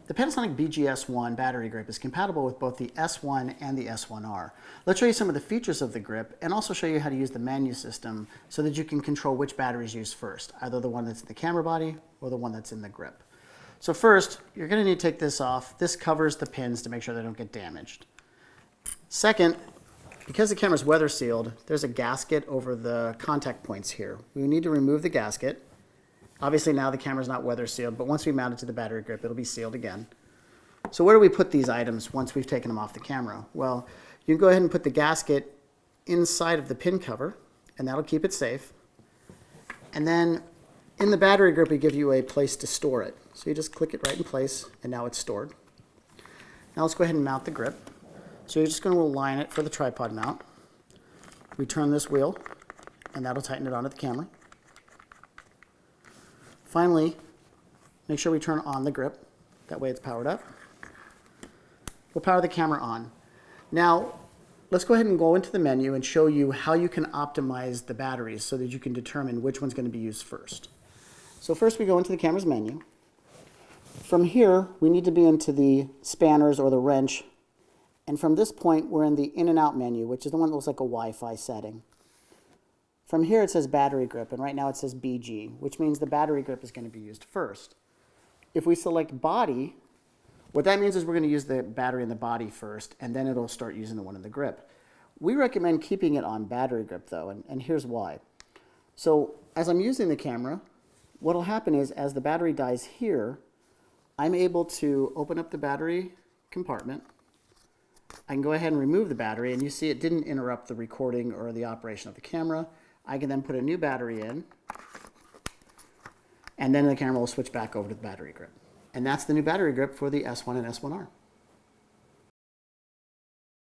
The Panasonic BGS1 battery grip is compatible with both the S1 and the S1R. Let's show you some of the features of the grip and also show you how to use the menu system so that you can control which battery is used first, either the one that's in the camera body or the one that's in the grip. So first, you're going to need to take this off. This covers the pins to make sure they don't get damaged. Second, because the camera is weather sealed, there's a gasket over the contact points here. We need to remove the gasket. Obviously now the camera's not weather sealed, but once we mount it to the battery grip, it'll be sealed again. So where do we put these items once we've taken them off the camera? Well, you can go ahead and put the gasket inside of the pin cover, and that'll keep it safe. And then in the battery grip, we give you a place to store it. So you just click it right in place, and now it's stored. Now let's go ahead and mount the grip. So you're just going to align it for the tripod mount. We turn this wheel, and that'll tighten it onto the camera. Finally, make sure we turn on the grip. That way it's powered up. We'll power the camera on. Now, let's go ahead and go into the menu and show you how you can optimize the batteries so that you can determine which one's going to be used first. So first we go into the camera's menu. From here, we need to be into the spanners or the wrench. And from this point, we're in the in and out menu, which is the one that looks like a Wi-Fi setting. From here it says battery grip, and right now it says BG, which means the battery grip is going to be used first. If we select body, what that means is we're going to use the battery in the body first, and then it'll start using the one in the grip. We recommend keeping it on battery grip though, and here's why. So as I'm using the camera, what'll happen is as the battery dies here, I'm able to open up the battery compartment. I can go ahead and remove the battery, and you see it didn't interrupt the recording or the operation of the camera. I can then put a new battery in, and then the camera will switch back over to the battery grip. And that's the new battery grip for the S1 and S1R.